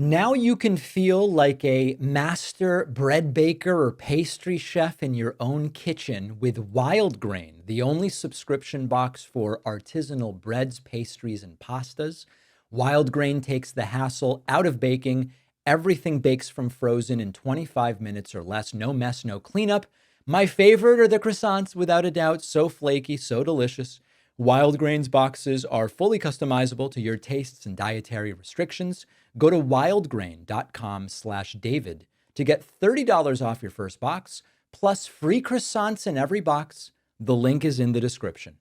Now you can feel like a master bread baker or pastry chef in your own kitchen with Wild Grain, the only subscription box for artisanal breads, pastries, and pastas. Wild Grain takes the hassle out of baking. Everything bakes from frozen in 25 minutes or less. No mess, no cleanup. My favorite are the croissants, without a doubt. So flaky, so delicious. Wild Grain's boxes are fully customizable to your tastes and dietary restrictions. Go to wildgrain.com/David to get $30 off your first box, plus free croissants in every box. The link is in the description.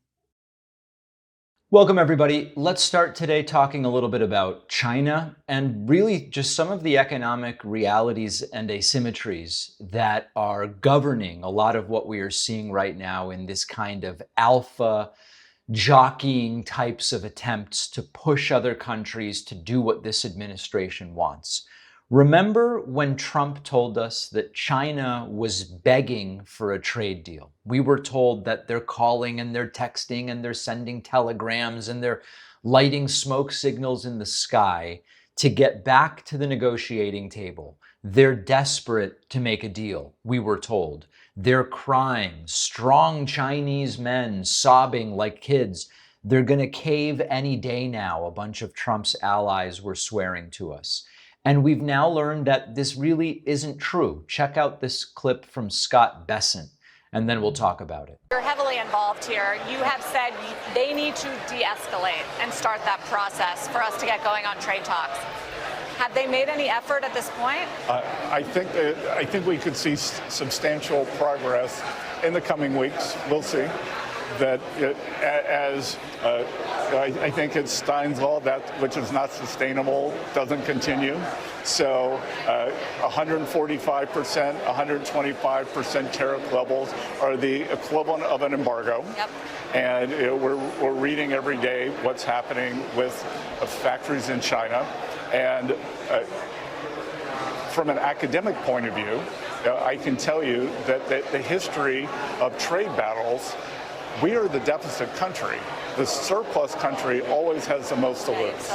Welcome, everybody. Let's start today talking a little bit about China and really just some of the economic realities and asymmetries that are governing a lot of what we are seeing right now in this kind of alpha jockeying types of attempts to push other countries to do what this administration wants. Remember when Trump told us that China was begging for a trade deal? We were told that they're calling and they're texting and they're sending telegrams and they're lighting smoke signals in the sky to get back to the negotiating table. They're desperate to make a deal, we were told. They're crying, strong Chinese men sobbing like kids. They're going to cave any day now, a bunch of Trump's allies were swearing to us. And we've now learned that this really isn't true. Check out this clip from Scott Bessent, and then we'll talk about it. You're heavily involved here. You have said they need to de-escalate and start that process for us to get going on trade talks. Have they made any effort at this point? I think we could see substantial progress in the coming weeks. We'll see. That I think it's Stein's law, that which is not sustainable doesn't continue. So 145%, 125% tariff levels are the equivalent of an embargo. Yep. And we're reading every day what's happening with factories in China. And from an academic point of view, I can tell you that the history of trade battles, we are the deficit country. The surplus country always has the most to lose.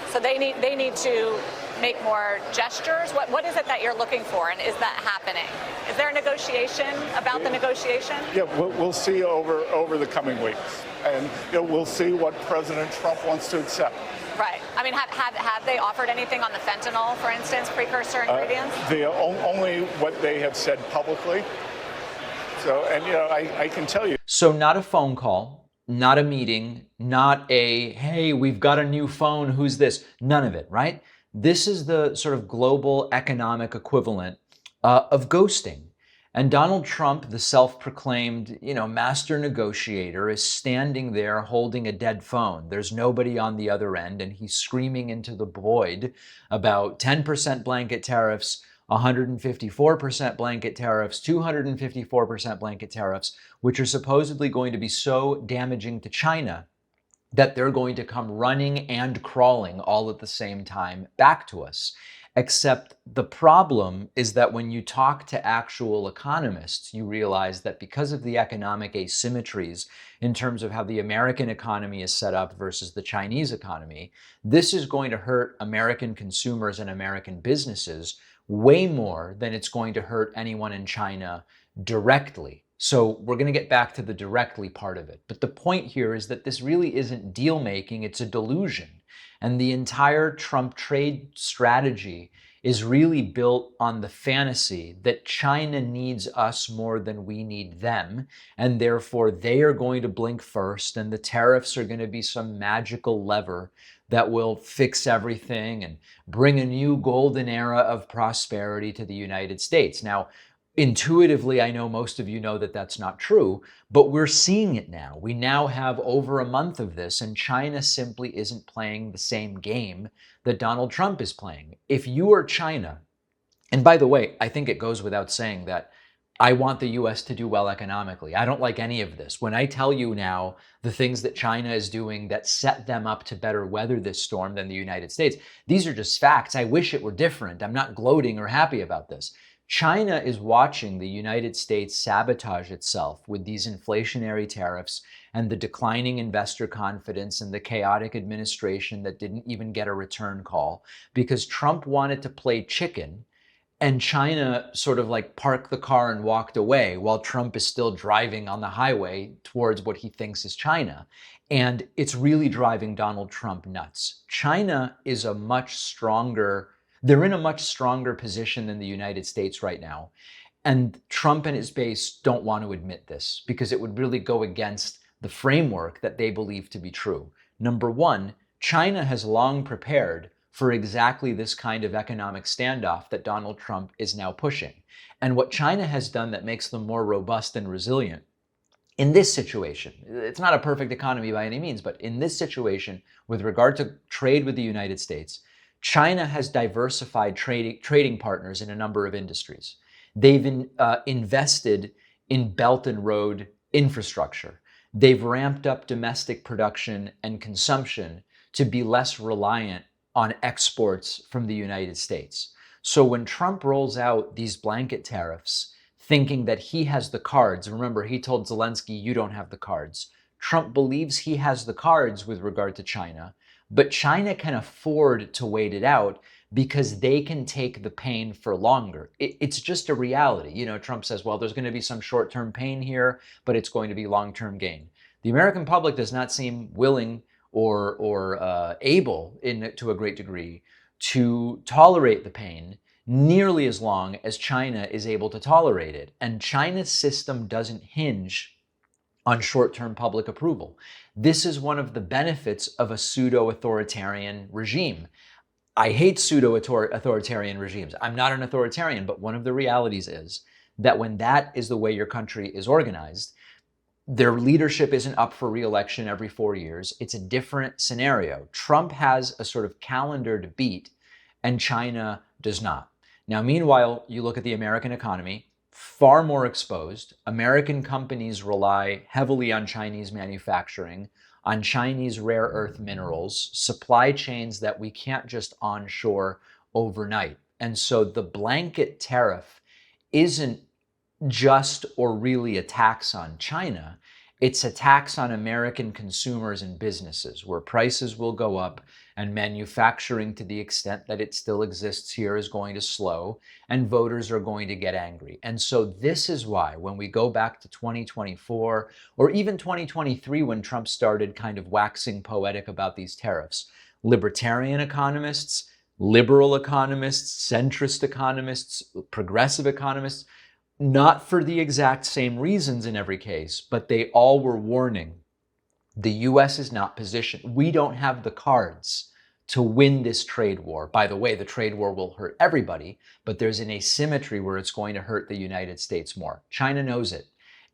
So they need to make more gestures. What is it that you're looking for, and is that happening? Is there a negotiation about the negotiation? Yeah, we'll see over the coming weeks, and we'll see what President Trump wants to accept. Right. I mean, have they offered anything on the fentanyl, for instance, precursor ingredients? Only what they have said publicly. So, and I can tell you. So not a phone call, not a meeting, not a, hey, we've got a new phone, who's this? None of it, right? This is the sort of global economic equivalent of ghosting. And Donald Trump, the self-proclaimed, master negotiator, is standing there holding a dead phone. There's nobody on the other end, and he's screaming into the void about 10% blanket tariffs, 154% blanket tariffs, 254% blanket tariffs, which are supposedly going to be so damaging to China that they're going to come running and crawling all at the same time back to us. Except the problem is that when you talk to actual economists, you realize that because of the economic asymmetries in terms of how the American economy is set up versus the Chinese economy, this is going to hurt American consumers and American businesses way more than it's going to hurt anyone in China directly. So we're going to get back to the directly part of it. But the point here is that this really isn't deal making, it's a delusion. And the entire Trump trade strategy is really built on the fantasy that China needs us more than we need them, and therefore they are going to blink first, and the tariffs are going to be some magical lever that will fix everything and bring a new golden era of prosperity to the United States. Now, intuitively, I know most of you know that that's not true, but we're seeing it now. We now have over a month of this, and China simply isn't playing the same game that Donald Trump is playing. If you are China, and by the way, I think it goes without saying that I want the US to do well economically. I don't like any of this. When I tell you now the things that China is doing that set them up to better weather this storm than the United States, these are just facts. I wish it were different. I'm not gloating or happy about this. China is watching the United States sabotage itself with these inflationary tariffs and the declining investor confidence and the chaotic administration that didn't even get a return call because Trump wanted to play chicken and China sort of like parked the car and walked away while Trump is still driving on the highway towards what he thinks is China. And it's really driving Donald Trump nuts. China is they're in a much stronger position than the United States right now. And Trump and his base don't want to admit this because it would really go against the framework that they believe to be true. Number one, China has long prepared for exactly this kind of economic standoff that Donald Trump is now pushing. And what China has done that makes them more robust and resilient in this situation, it's not a perfect economy by any means, but in this situation, with regard to trade with the United States, China has diversified trading partners in a number of industries. They've invested in Belt and Road infrastructure. They've ramped up domestic production and consumption to be less reliant on exports from the United States. So when Trump rolls out these blanket tariffs, thinking that he has the cards, remember, he told Zelensky, you don't have the cards. Trump believes he has the cards with regard to China, but China can afford to wait it out because they can take the pain for longer. It's just a reality. You know, Trump says, well, there's going to be some short-term pain here, but it's going to be long-term gain. The American public does not seem willing or able, to a great degree, to tolerate the pain nearly as long as China is able to tolerate it. And China's system doesn't hinge on short-term public approval. This is one of the benefits of a pseudo-authoritarian regime. I hate pseudo-authoritarian regimes. I'm not an authoritarian, but one of the realities is that when that is the way your country is organized, their leadership isn't up for re-election every 4 years. It's a different scenario. Trump has a sort of calendar to beat, and China does not. Now, meanwhile, you look at the American economy, far more exposed. American companies rely heavily on Chinese manufacturing, on Chinese rare earth minerals, supply chains that we can't just onshore overnight. And so the blanket tariff isn't just or really a tax on China. It's a tax on American consumers and businesses where prices will go up and manufacturing, to the extent that it still exists here, is going to slow and voters are going to get angry. And so this is why when we go back to 2024 or even 2023, when Trump started kind of waxing poetic about these tariffs, libertarian economists, liberal economists, centrist economists, progressive economists, not for the exact same reasons in every case, but they all were warning the U.S. is not positioned. We don't have the cards to win this trade war. By the way, the trade war will hurt everybody, but there's an asymmetry where it's going to hurt the United States more. China knows it.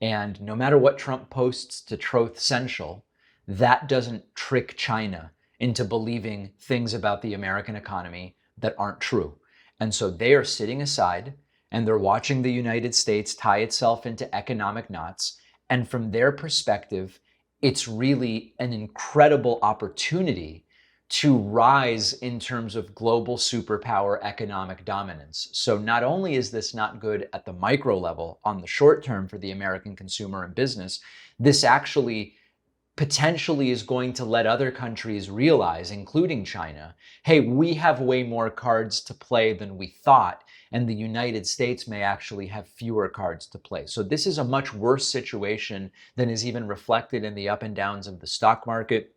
And no matter what Trump posts to Truth Central, that doesn't trick China into believing things about the American economy that aren't true. And so they are sitting aside and they're watching the United States tie itself into economic knots. And from their perspective, it's really an incredible opportunity to rise in terms of global superpower economic dominance. So not only is this not good at the micro level on the short term for the American consumer and business, this actually potentially is going to let other countries realize, including China, hey, we have way more cards to play than we thought, and the United States may actually have fewer cards to play. So this is a much worse situation than is even reflected in the up and downs of the stock market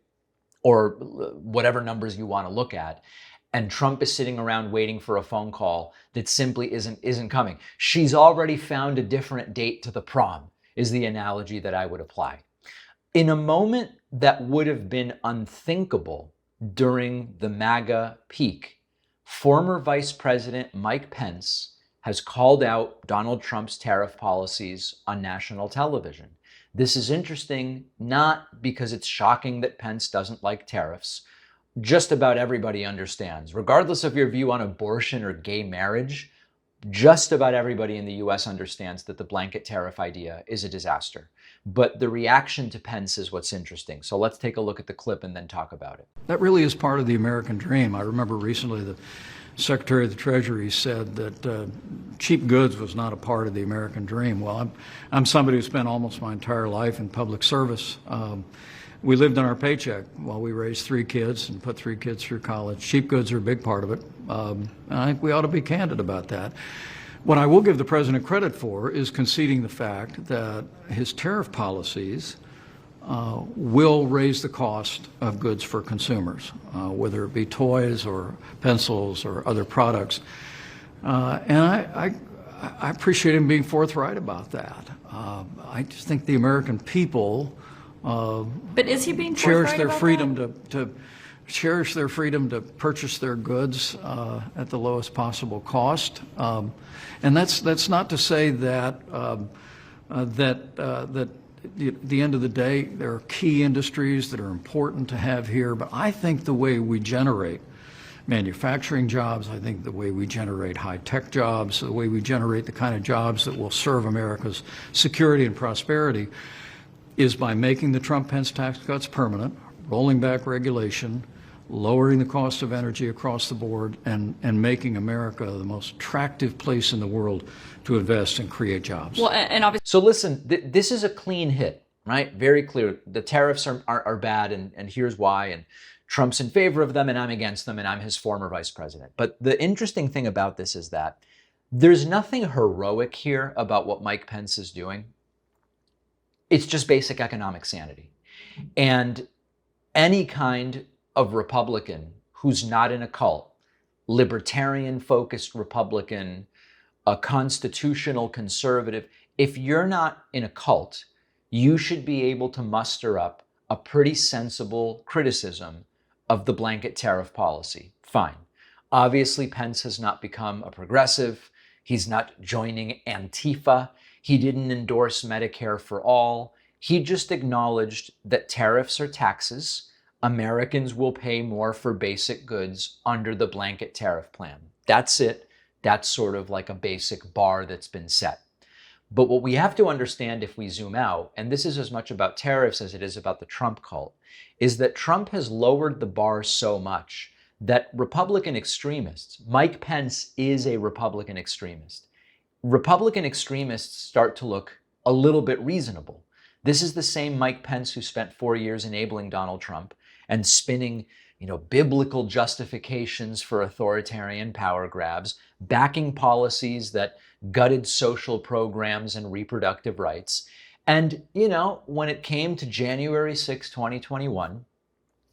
or whatever numbers you want to look at. And Trump is sitting around waiting for a phone call that simply isn't coming. She's already found a different date to the prom, is the analogy that I would apply. In a moment that would have been unthinkable during the MAGA peak, former Vice President Mike Pence has called out Donald Trump's tariff policies on national television. This is interesting, not because it's shocking that Pence doesn't like tariffs. Just about everybody understands, regardless of your view on abortion or gay marriage, just about everybody in the US understands that the blanket tariff idea is a disaster. But the reaction to Pence is what's interesting. So let's take a look at the clip and then talk about it. That really is part of the American dream. I remember recently Secretary of the Treasury said that cheap goods was not a part of the American dream. Well, I'm somebody who spent almost my entire life in public service. We lived on our paycheck while we raised 3 kids and put 3 kids through college. Cheap goods are a big part of it. And I think we ought to be candid about that. What I will give the president credit for is conceding the fact that his tariff policies will raise the cost of goods for consumers, whether it be toys or pencils or other products. And I appreciate him being forthright about that. I just think the American people but is he being cherish forthright their about freedom that? to cherish their freedom to purchase their goods at the lowest possible cost. And that's not to say that at the end of the day, there are key industries that are important to have here, but I think the way we generate manufacturing jobs, I think the way we generate high-tech jobs, the way we generate the kind of jobs that will serve America's security and prosperity is by making the Trump-Pence tax cuts permanent, rolling back regulation, lowering the cost of energy across the board, and making America the most attractive place in the world to invest and create jobs. Well, and obviously, So listen, this is a clean hit, right? Very clear. The tariffs are bad, and here's why. And Trump's in favor of them, and I'm against them, and I'm his former vice president. But the interesting thing about this is that there's nothing heroic here about what Mike Pence is doing. It's just basic economic sanity. And any kind of Republican who's not in a cult, libertarian-focused Republican, a constitutional conservative, if you're not in a cult, you should be able to muster up a pretty sensible criticism of the blanket tariff policy. Fine. Obviously, Pence has not become a progressive. He's not joining Antifa. He didn't endorse Medicare for all. He just acknowledged that tariffs are taxes. Americans will pay more for basic goods under the blanket tariff plan. That's it. That's sort of like a basic bar that's been set. But what we have to understand if we zoom out, and this is as much about tariffs as it is about the Trump cult, is that Trump has lowered the bar so much that Republican extremists, Mike Pence is a Republican extremist. Republican extremists start to look a little bit reasonable. This is the same Mike Pence who spent 4 years enabling Donald Trump and spinning, biblical justifications for authoritarian power grabs, backing policies that gutted social programs and reproductive rights. And, when it came to January 6, 2021,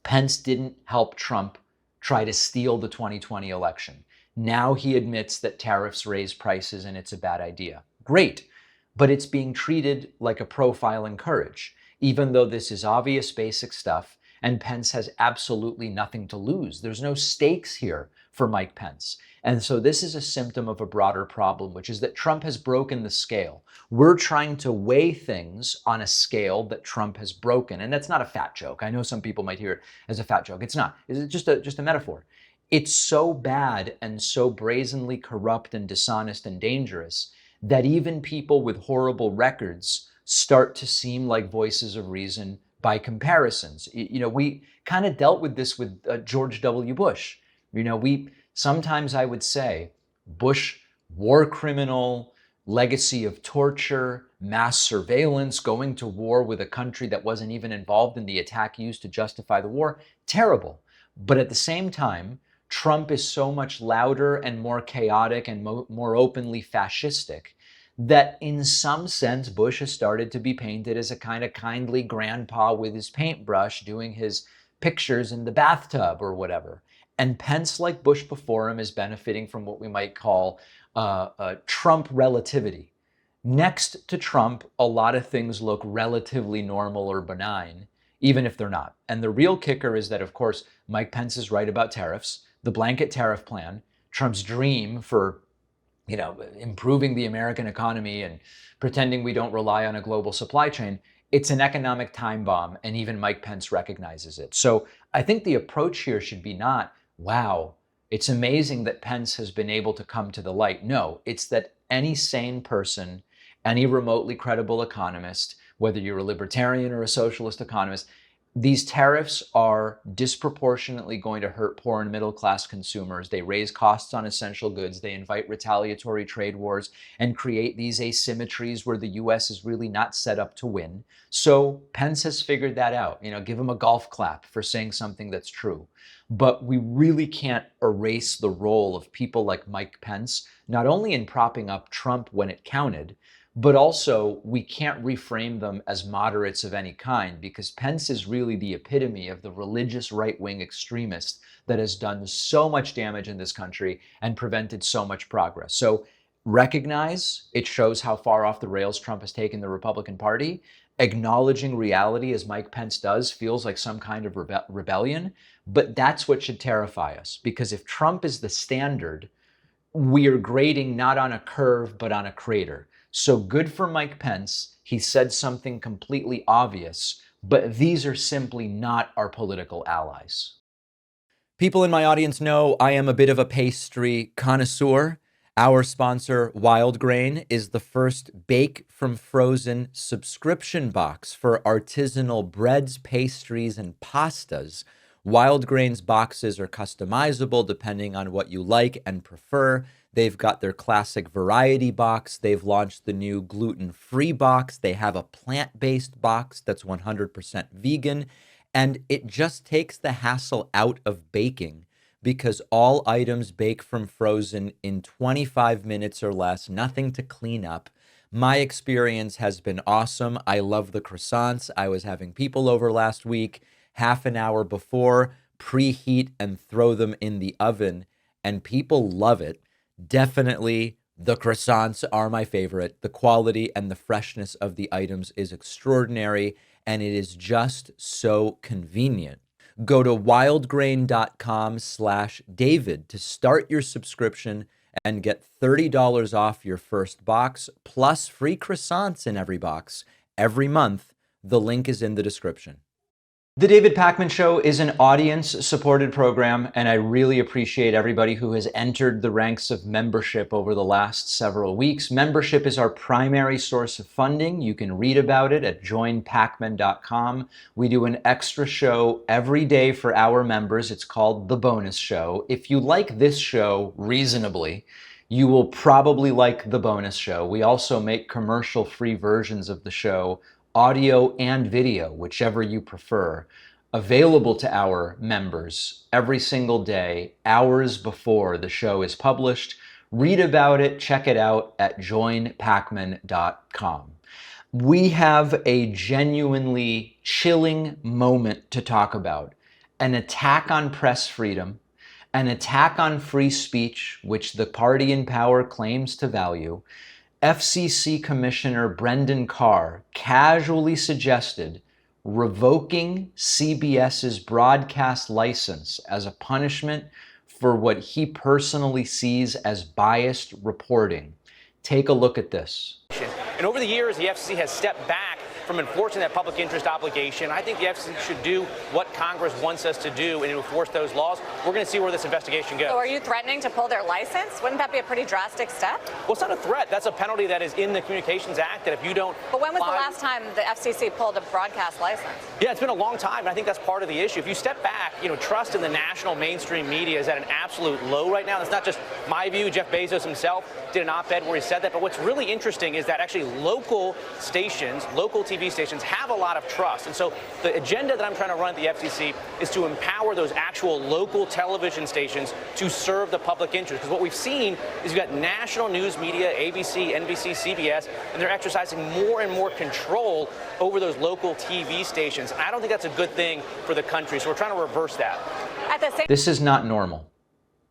Pence didn't help Trump try to steal the 2020 election. Now he admits that tariffs raise prices and it's a bad idea. Great, but it's being treated like a profile in courage, even though this is obvious basic stuff and Pence has absolutely nothing to lose. There's no stakes here for Mike Pence. And so this is a symptom of a broader problem, which is that Trump has broken the scale. We're trying to weigh things on a scale that Trump has broken. And that's not a fat joke. I know some people might hear it as a fat joke. It's not. It's just a metaphor. It's so bad and so brazenly corrupt and dishonest and dangerous that even people with horrible records start to seem like voices of reason by comparisons. We kind of dealt with this with George W. Bush. Sometimes I would say Bush, war criminal, legacy of torture, mass surveillance, going to war with a country that wasn't even involved in the attack used to justify the war, terrible. But at the same time, Trump is so much louder and more chaotic and more openly fascistic that in some sense, Bush has started to be painted as a kind of kindly grandpa with his paintbrush doing his pictures in the bathtub or whatever. And Pence, like Bush before him, is benefiting from what we might call Trump relativity. Next to Trump, a lot of things look relatively normal or benign, even if they're not. And the real kicker is that, of course, Mike Pence is right about tariffs. The blanket tariff plan, Trump's dream for improving the American economy and pretending we don't rely on a global supply chain, it's an economic time bomb, and even Mike Pence recognizes it. So I think the approach here should be not, wow, it's amazing that Pence has been able to come to the light. No, it's that any sane person, any remotely credible economist, whether you're a libertarian or a socialist economist, These tariffs are disproportionately going to hurt poor and middle class consumers. They raise costs on essential goods. They invite retaliatory trade wars and create these asymmetries where the US is really not set up to win. So Pence has figured that out. Give him a golf clap for saying something that's true. But we really can't erase the role of people like Mike Pence, not only in propping up Trump when it counted, but also we can't reframe them as moderates of any kind, because Pence is really the epitome of the religious right-wing extremist that has done so much damage in this country and prevented so much progress. So recognize it shows how far off the rails Trump has taken the Republican Party. Acknowledging reality, as Mike Pence does, feels like some kind of rebellion, but that's what should terrify us, because if Trump is the standard, we are grading not on a curve, but on a crater. So good for Mike Pence. He said something completely obvious, but these are simply not our political allies. People in my audience know I am a bit of a pastry connoisseur. Our sponsor, Wild Grain, is the first bake from frozen subscription box for artisanal breads, pastries, and pastas. Wild Grain's boxes are customizable depending on what you like and prefer. They've got their classic variety box. They've launched the new gluten-free box. They have a plant-based box that's 100% vegan. And it just takes the hassle out of baking, because all items bake from frozen in 25 minutes or less, nothing to clean up. My experience has been awesome. I love the croissants. I was having people over last week, half an hour before, preheat and throw them in the oven, and people love it. Definitely, the croissants are my favorite. The quality and the freshness of the items is extraordinary, and it is just so convenient. Go to wildgrain.com/David to start your subscription and get $30 off your first box, plus free croissants in every box every month. The link is in the description. The David Pakman Show is an audience-supported program, and I really appreciate everybody who has entered the ranks of membership over the last several weeks. Membership is our primary source of funding. You can read about it at joinpakman.com. We do an extra show every day for our members. It's called The Bonus Show. If you like this show reasonably, you will probably like The Bonus Show. We also make commercial-free versions of the show, audio and video, whichever you prefer, available to our members every single day, hours before the show is published. Read about it, check it out at joinpakman.com. We have a genuinely chilling moment to talk about: an attack on press freedom, an attack on free speech, which the party in power claims to value. FCC Commissioner Brendan Carr casually suggested revoking CBS's broadcast license as a punishment for what he personally sees as biased reporting. Take a look at this. And over the years, the FCC has stepped back from enforcing that public interest obligation. I think the FCC should do what Congress wants us to do and enforce those laws. We're going to see where this investigation goes. So are you threatening to pull their license? Wouldn't that be a pretty drastic step? Well, it's not a threat. That's a penalty that is in the Communications Act, that if you don't... But when was the last time the FCC pulled a broadcast license? Yeah, it's been a long time, and I think that's part of the issue. If you step back, trust in the national mainstream media is at an absolute low right now. That's not just my view. Jeff Bezos himself did an op-ed where he said that. But what's really interesting is that actually local stations, local TV stations, have a lot of trust. And so the agenda that I'm trying to run at the FCC is to empower those actual local television stations to serve the public interest. Because what we've seen is you've got national news media, ABC, NBC, CBS, and they're exercising more and more control over those local TV stations. And I don't think that's a good thing for the country. So we're trying to reverse that. This is not normal.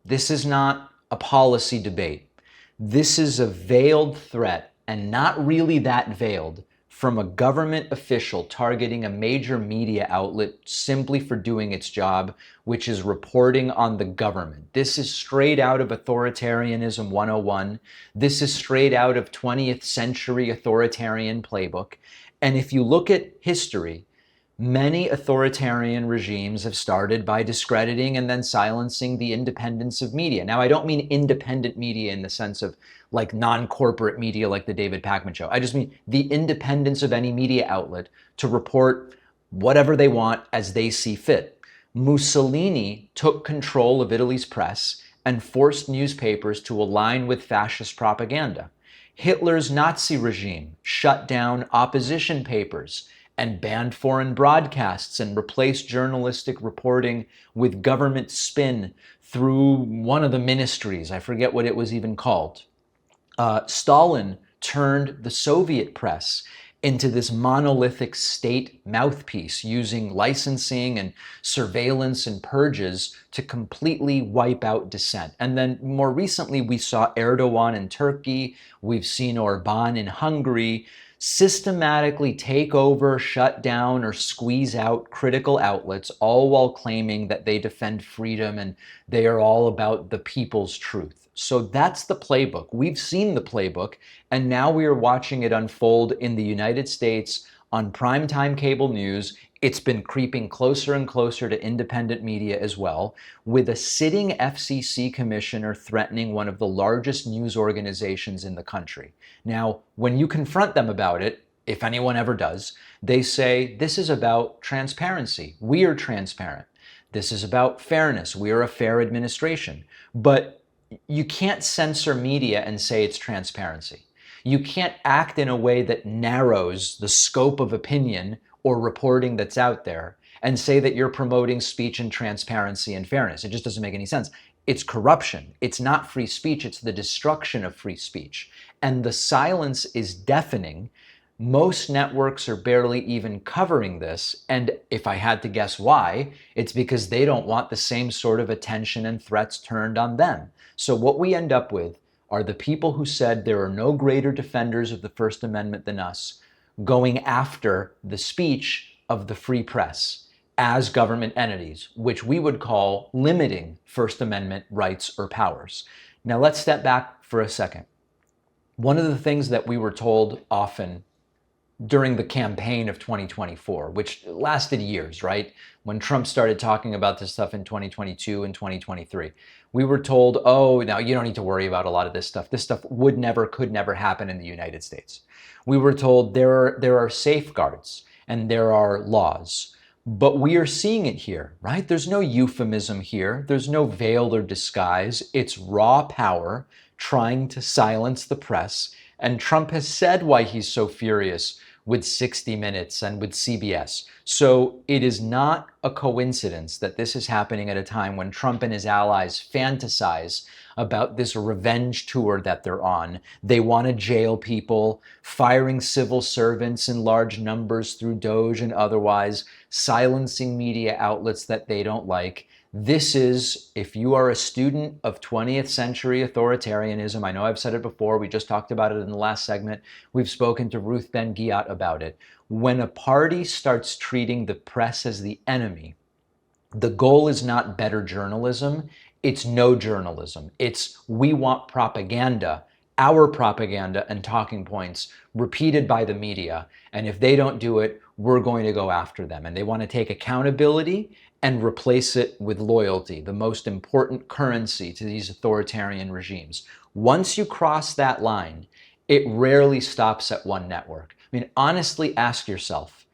This is not a policy debate. This is a veiled threat, and not really that veiled, from a government official targeting a major media outlet simply for doing its job, which is reporting on the government. This is straight out of authoritarianism 101. This is straight out of 20th century authoritarian playbook. And if you look at history, many authoritarian regimes have started by discrediting and then silencing the independence of media. Now, I don't mean independent media in the sense of like non-corporate media like the David Pakman Show. I just mean the independence of any media outlet to report whatever they want as they see fit. Mussolini took control of Italy's press and forced newspapers to align with fascist propaganda. Hitler's Nazi regime shut down opposition papers and banned foreign broadcasts and replaced journalistic reporting with government spin through one of the ministries. I forget what it was even called. Stalin turned the Soviet press into this monolithic state mouthpiece using licensing and surveillance and purges to completely wipe out dissent. And then more recently, we saw Erdogan in Turkey, we've seen Orban in Hungary, systematically take over, shut down, or squeeze out critical outlets, all while claiming that they defend freedom and they are all about the people's truth. So that's the playbook. We've seen the playbook, and now we are watching it unfold in the United States on primetime cable news. It's been creeping closer and closer to independent media as well, with a sitting FCC commissioner threatening one of the largest news organizations in the country. Now, when you confront them about it, if anyone ever does, they say, this is about transparency. We are transparent. This is about fairness. We are a fair administration. But you can't censor media and say it's transparency. You can't act in a way that narrows the scope of opinion or reporting that's out there and say that you're promoting speech and transparency and fairness. It just doesn't make any sense. It's corruption. It's not free speech. It's the destruction of free speech. And the silence is deafening. Most networks are barely even covering this. And if I had to guess why, it's because they don't want the same sort of attention and threats turned on them. So what we end up with are the people who said there are no greater defenders of the First Amendment than us going after the speech of the free press as government entities, which we would call limiting First Amendment rights or powers. Now let's step back for a second. One of the things that we were told often during the campaign of 2024, which lasted years, right? When Trump started talking about this stuff in 2022 and 2023, we were told, oh, now you don't need to worry about a lot of this stuff. This stuff could never happen in the United States. We were told there are safeguards and there are laws, but we are seeing it here, right? There's no euphemism here. There's no veil or disguise. It's raw power trying to silence the press. And Trump has said why he's so furious with 60 Minutes and with CBS. So it is not a coincidence that this is happening at a time when Trump and his allies fantasize about this revenge tour that they're on. They want to jail people, firing civil servants in large numbers through DOGE and otherwise, silencing media outlets that they don't like. This is, if you are a student of 20th century authoritarianism, I know I've said it before, we just talked about it in the last segment, we've spoken to Ruth Ben-Ghiat about it. When a party starts treating the press as the enemy, the goal is not better journalism, it's no journalism. It's we want propaganda, our propaganda and talking points repeated by the media, and if they don't do it, we're going to go after them. And they want to take accountability and replace it with loyalty, the most important currency to these authoritarian regimes. Once you cross that line, it rarely stops at one network. I mean, honestly, ask yourself,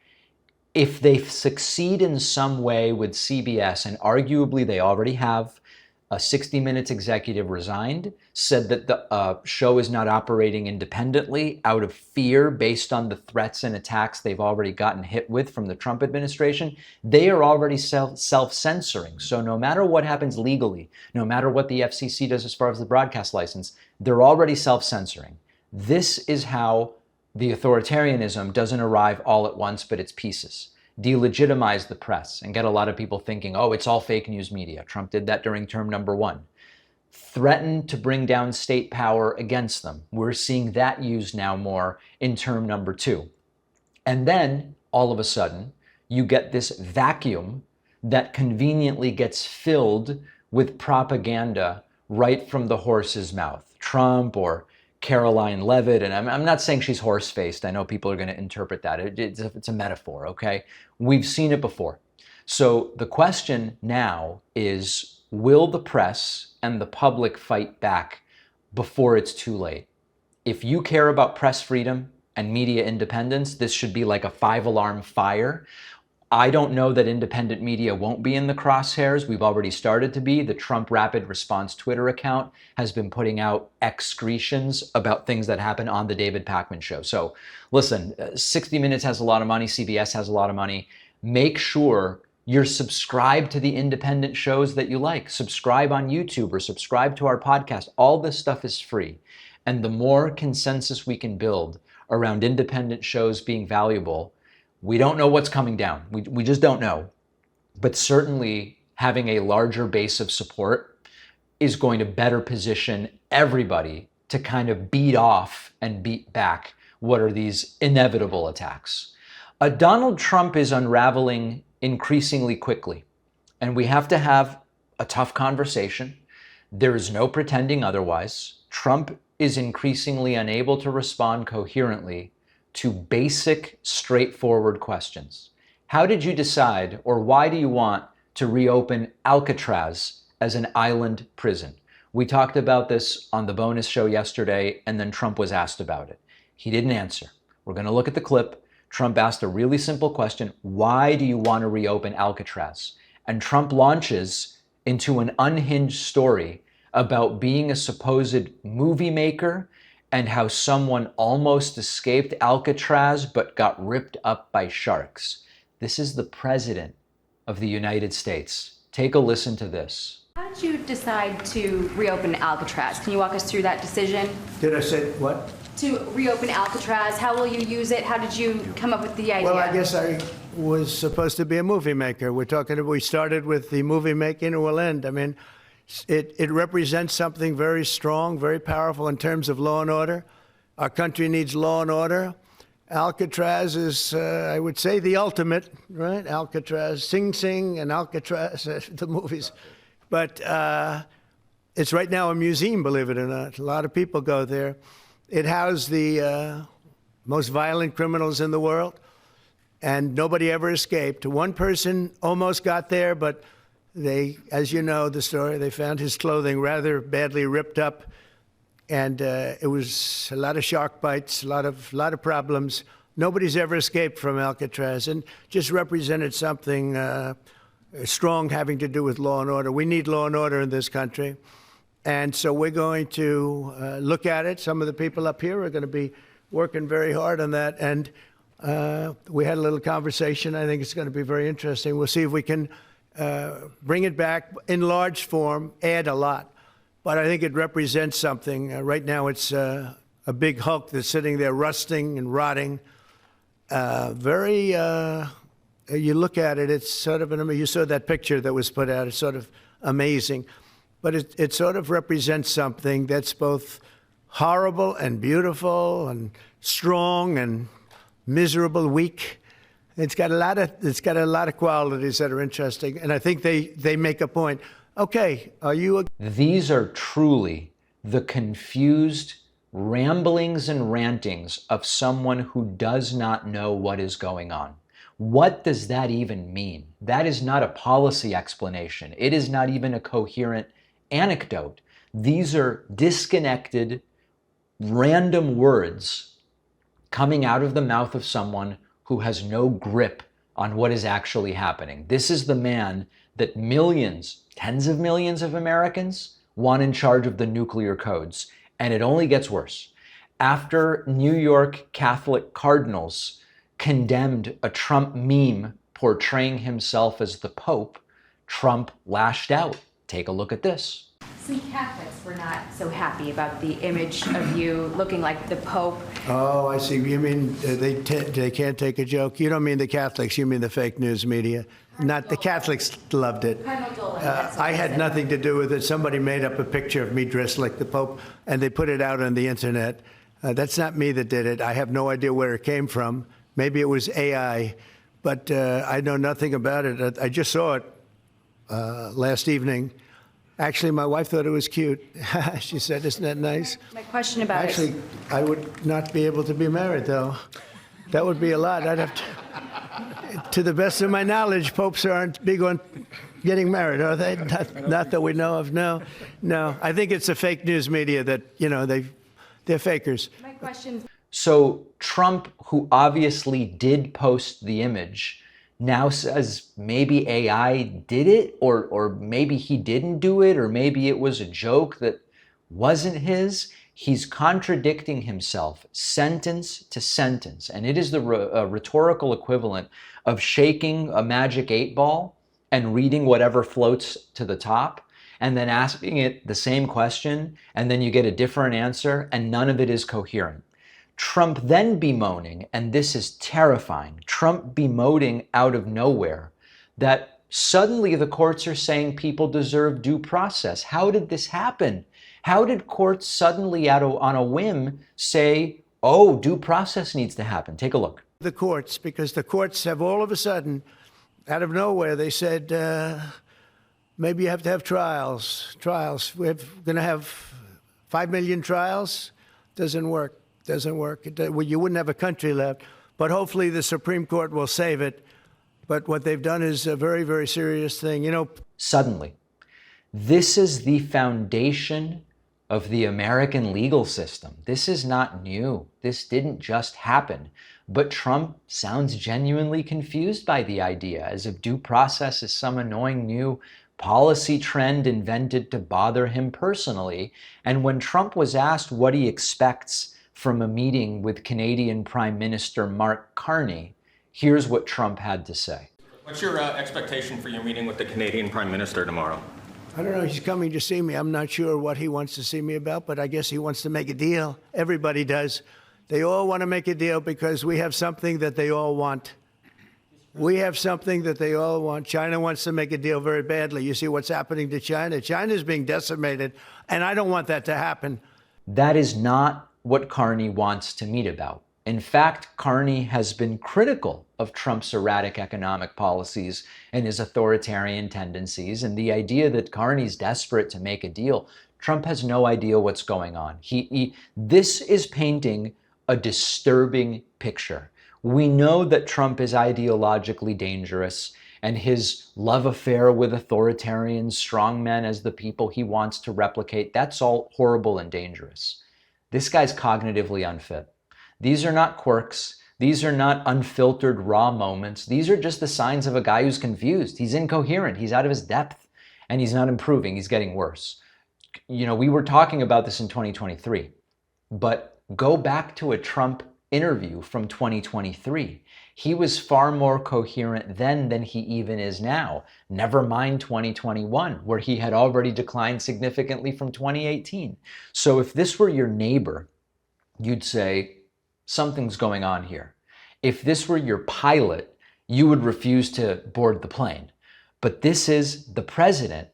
if they succeed in some way with CBS, and arguably they already have, a 60 Minutes executive resigned, said that the show is not operating independently out of fear based on the threats and attacks they've already gotten hit with from the Trump administration. They are already self-censoring. So no matter what happens legally, no matter what the FCC does as far as the broadcast license, they're already self-censoring. This is how the authoritarianism doesn't arrive all at once, but it's pieces. Delegitimize the press and get a lot of people thinking, oh, it's all fake news media. Trump did that during term number 1. Threaten to bring down state power against them. We're seeing that used now more in term number 2. And then all of a sudden, you get this vacuum that conveniently gets filled with propaganda right from the horse's mouth. Trump or Karoline Leavitt, and I'm not saying she's horse-faced. I know people are going to interpret that. It's a metaphor, okay? We've seen it before. So the question now is, will the press and the public fight back before it's too late? If you care about press freedom and media independence, this should be like a 5-alarm fire. I don't know that independent media won't be in the crosshairs. We've already started to be. The Trump Rapid Response Twitter account has been putting out excretions about things that happen on the David Pakman show. So listen, 60 Minutes has a lot of money. CBS has a lot of money. Make sure you're subscribed to the independent shows that you like. Subscribe on YouTube or subscribe to our podcast. All this stuff is free. And the more consensus we can build around independent shows being valuable, we don't know what's coming down. We just don't know. But certainly having a larger base of support is going to better position everybody to kind of beat off and beat back what are these inevitable attacks. Donald Trump is unraveling increasingly quickly, and we have to have a tough conversation. There is no pretending otherwise. Trump is increasingly unable to respond coherently to basic, straightforward questions. How did you decide, or why do you want to reopen Alcatraz as an island prison? We talked about this on the bonus show yesterday, and then Trump was asked about it. He didn't answer. We're going to look at the clip. Trump asked a really simple question: why do you want to reopen Alcatraz? And Trump launches into an unhinged story about being a supposed movie maker and how someone almost escaped Alcatraz but got ripped up by sharks. This is the President of the United States. Take a listen to this. How did you decide to reopen Alcatraz? Can you walk us through that decision? Did I say what? To reopen Alcatraz, how will you use it? How did you come up with the idea? Well, I guess I was supposed to be a movie maker. We started with the movie making, and we'll end. I mean, it represents something very strong, very powerful in terms of law and order. Our country needs law and order. Alcatraz is, I would say, the ultimate, right? Alcatraz, Sing Sing and Alcatraz, the movies. But it's right now a museum, believe it or not. A lot of people go there. It housed the most violent criminals in the world, and nobody ever escaped. One person almost got there, but they, as you know the story, they found his clothing rather badly ripped up, and it was a lot of shark bites, a lot of problems. Nobody's ever escaped from Alcatraz, and just represented something strong having to do with law and order. We need law and order in this country. And so we're going to look at it. Some of the people up here are going to be working very hard on that. And we had a little conversation. I think it's going to be very interesting. We'll see if we can bring it back in large form, add a lot. But I think it represents something. Right now it's a big hulk that's sitting there rusting and rotting. You look at it, it's sort of, you saw that picture that was put out. It's sort of amazing. But it sort of represents something that's both horrible and beautiful and strong and miserable, weak. It's got a lot of qualities that are interesting, and I think they make a point. Okay, are you? These are truly the confused ramblings and rantings of someone who does not know what is going on. What does that even mean? That is not a policy explanation. It is not even a coherent anecdote. These are disconnected, random words coming out of the mouth of someone who has no grip on what is actually happening. This is the man that millions, tens of millions of Americans want in charge of the nuclear codes. And it only gets worse. After New York Catholic cardinals condemned a Trump meme portraying himself as the Pope, Trump lashed out. Take a look at this. Some Catholics were not so happy about the image of you looking like the Pope. Oh, I see. You mean they can't take a joke? You don't mean the Catholics, you mean the fake news media. Not the Catholics loved it. I had nothing to do with it. Somebody made up a picture of me dressed like the Pope, and they put it out on the internet. That's not me that did it. I have no idea where it came from. Maybe it was AI, but I know nothing about it. I just saw it last evening. Actually, my wife thought it was cute. She said, "Isn't that nice?" My question about Actually, I would not be able to be married, though. That would be a lot. I'd have to the best of my knowledge, popes aren't big on getting married, are they? Not that we know of. No. I think it's the fake news media that, they're fakers. My question. So Trump, who obviously did post the image, now says maybe AI did it, or maybe he didn't do it, or maybe it was a joke that wasn't his. He's contradicting himself sentence to sentence. And it is the rhetorical equivalent of shaking a magic 8-ball and reading whatever floats to the top, and then asking it the same question, and then you get a different answer, and none of it is coherent. Trump then bemoaning, and this is terrifying, Trump bemoaning out of nowhere that suddenly the courts are saying people deserve due process. How did this happen? How did courts suddenly on a whim say, oh, due process needs to happen? Take a look. The courts, because the courts have all of a sudden, out of nowhere, they said, maybe you have to have trials. We're going to have 5 million trials. Doesn't work. Well, you wouldn't have a country left. But hopefully the Supreme Court will save it. But what they've done is a very, very serious thing. You know, suddenly, this is the foundation of the American legal system. This is not new. This didn't just happen. But Trump sounds genuinely confused by the idea, as if due process is some annoying new policy trend invented to bother him personally. And when Trump was asked what he expects from a meeting with Canadian Prime Minister Mark Carney, here's what Trump had to say. What's your expectation for your meeting with the Canadian Prime Minister tomorrow? I don't know. He's coming to see me. I'm not sure what he wants to see me about, but I guess he wants to make a deal. Everybody does. They all want to make a deal because we have something that they all want. We have something that they all want. China wants to make a deal very badly. You see what's happening to China? China's being decimated, and I don't want that to happen. That is not what Carney wants to meet about. In fact, Carney has been critical of Trump's erratic economic policies and his authoritarian tendencies, and the idea that Carney's desperate to make a deal. Trump has no idea what's going on. This is painting a disturbing picture. We know that Trump is ideologically dangerous, and his love affair with authoritarian strongmen as the people he wants to replicate, that's all horrible and dangerous. This guy's cognitively unfit. These are not quirks. These are not unfiltered raw moments. These are just the signs of a guy who's confused. He's incoherent. He's out of his depth, and he's not improving. He's getting worse. You know, we were talking about this in 2023, but go back to a Trump interview from 2023. He was far more coherent then than he even is now. Never mind 2021, where he had already declined significantly from 2018. So if this were your neighbor, you'd say, something's going on here. If this were your pilot, you would refuse to board the plane. But this is the president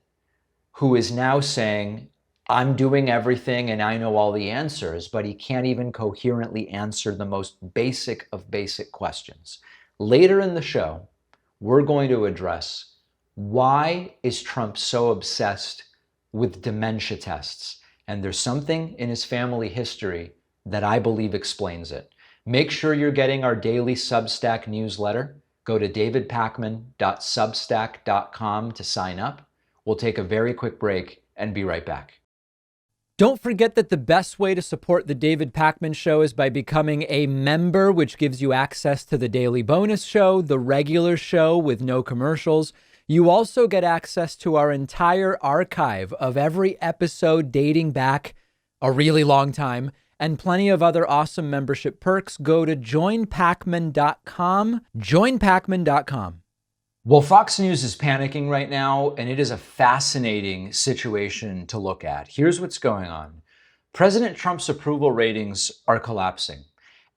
who is now saying, I'm doing everything and I know all the answers, but he can't even coherently answer the most basic of basic questions. Later in the show, we're going to address why is Trump so obsessed with dementia tests? And there's something in his family history that I believe explains it. Make sure you're getting our daily Substack newsletter. Go to davidpakman.substack.com to sign up. We'll take a very quick break and be right back. Don't forget that the best way to support the David Pakman Show is by becoming a member, which gives you access to the daily bonus show, the regular show with no commercials. You also get access to our entire archive of every episode dating back a really long time, and plenty of other awesome membership perks. Go to joinpakman.com, joinpakman.com. Well, Fox News is panicking right now, and it is a fascinating situation to look at. Here's what's going on. President Trump's approval ratings are collapsing,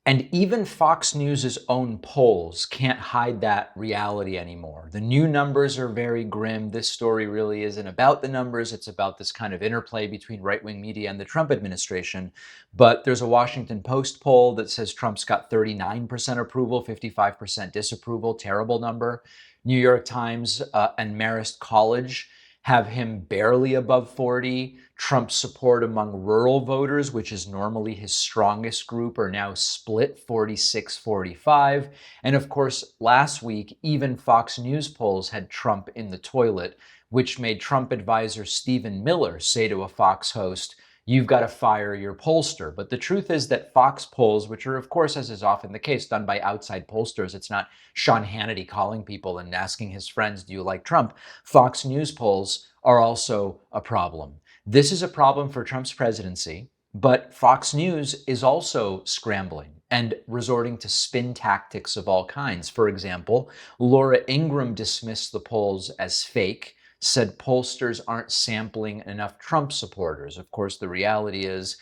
and even Fox News's own polls can't hide that reality anymore. The new numbers are very grim. This story really isn't about the numbers. It's about this kind of interplay between right-wing media and the Trump administration. But there's a Washington Post poll that says Trump's got 39% approval, 55% disapproval, terrible number. New York Times and Marist College have him barely above 40. Trump's support among rural voters, which is normally his strongest group, are now split 46-45. And of course, last week, even Fox News polls had Trump in the toilet, which made Trump advisor Stephen Miller say to a Fox host, you've got to fire your pollster. But the truth is that Fox polls, which are, of course, as is often the case, done by outside pollsters, it's not Sean Hannity calling people and asking his friends, do you like Trump? Fox News polls are also a problem. This is a problem for Trump's presidency, but Fox News is also scrambling and resorting to spin tactics of all kinds. For example, Laura Ingraham dismissed the polls as fake, said pollsters aren't sampling enough Trump supporters. Of course, the reality is